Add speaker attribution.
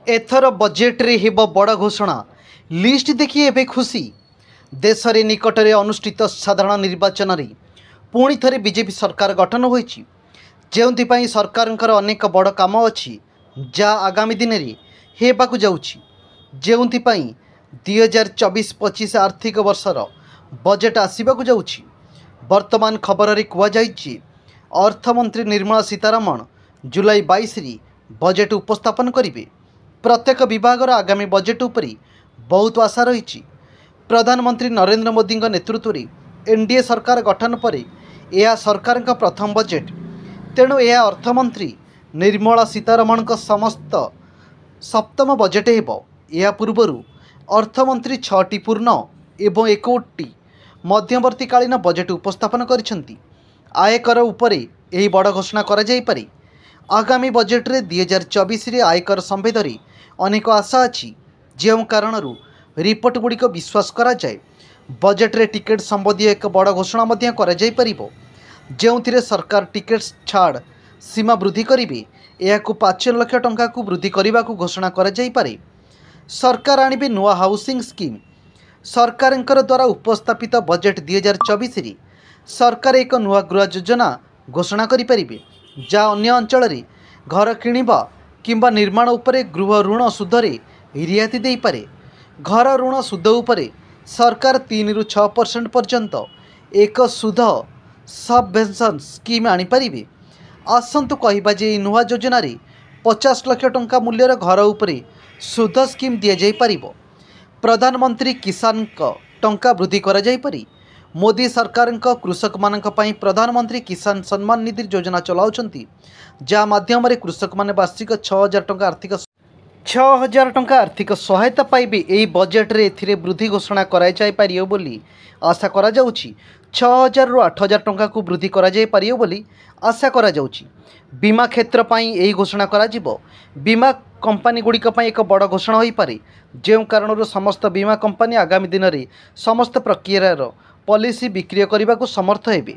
Speaker 1: एथर budget रे हेब बड़ घोषणा लिस्ट देखिए एबे खुशी। देश रे निकट में अनुष्ठित साधारण निर्वाचन रे पुणी थरे बीजेपी सरकार गठन होईछि, जेउंथिपाई सरकारंकर अनेक बड़ काम अछि जा आगामी दिन रे हेबाकु जाउछि। जेउंथिपाई 2024-25 आर्थिक वर्षर बजेट आसीबाकु जाउछि। वर्तमान खबर रे कुआ जाइछि अर्थमंत्री निर्मला सीतारमण जुलाई 22 रे बजेट उपस्थापन करिवे। प्रत्येक विभागर आगामी बजेट उपरि बहुत आशा रही। प्रधानमंत्री नरेंद्र मोदी नेतृत्व में एनडीए सरकार गठन पर यह सरकार का प्रथम बजेट, तेणु यह अर्थमंत्री निर्मला सीतारमण समस्त सप्तम बजेट हेब। यह पूर्व अर्थमंत्री 6टी पूर्ण एवं 1टी मध्यवर्तीकालीन बजेट उपस्थापन करिसेंती। आयकर उपरे यही बड़ घोषणा करा जाई पारे। आगामी बजेट रे 2024 रे आयकर संबेधरी अनेक आशा अच्छी, जो कारण रिपोर्ट गुड़िक विश्वास करा जाए। बजेट रे टिकेट संबंधी एक बड़ घोषणा मध्य करा जाई परिबो, जेउथिरे सरकार टिकेट छाड़ सीमा वृद्धि करिवे। एहाकु 5 लाख टंका को वृद्धि करने को घोषणा करा जाई पारे। सरकार आनिबे नुआ हाउसिंग स्कीम। सरकारंकर द्वारा उपस्थापित बजेट 2024 रे सरकार एक नुआ गृह योजना घोषणा करि परिबे, जा अन्य अंचल रे घर किणिबा किंबा निर्माण उपरे गृह ऋण सुधरे रियायती दे पारे। घर ऋण सुध उपरे सरकार 3 ରୁ 6% पर्यंत एक सुध सबभेन्सन स्कीम आनीपारे। आसतु कहवा जे नुआ योजना रे 50 लाख टंका मूल्यर घर उपरे सुध स्कीम दि जाई परिबो। प्रधानमंत्री किसान का टंका वृद्धि करा जाई पारे। मोदी सरकार कृषक मानक पई प्रधानमंत्री किसान सम्मान निधि योजना चलाउछंती, जा माध्यम रे कृषक माने वार्षिक 6,000 टंका आर्थिक सहायता पाइबे। यही बजेट रे एथिरे वृद्धि घोषणा करा जाई पारियो बोली आशा करा जाउछि। 6,000 ରୁ 8,000 टंका को वृद्धि करा जाई पारियो बोली आशा करा जाउछि। बीमा क्षेत्र पई यही घोषणा करा जिवो। बीमा कंपनी गुड़िक पई एक बड़ घोषणा होई पारे, जे कारण समस्त बीमा कंपनी आगामी दिन में समस्त प्रक्रियार पॉलिसी बिक्री करने को समर्थ हेबे।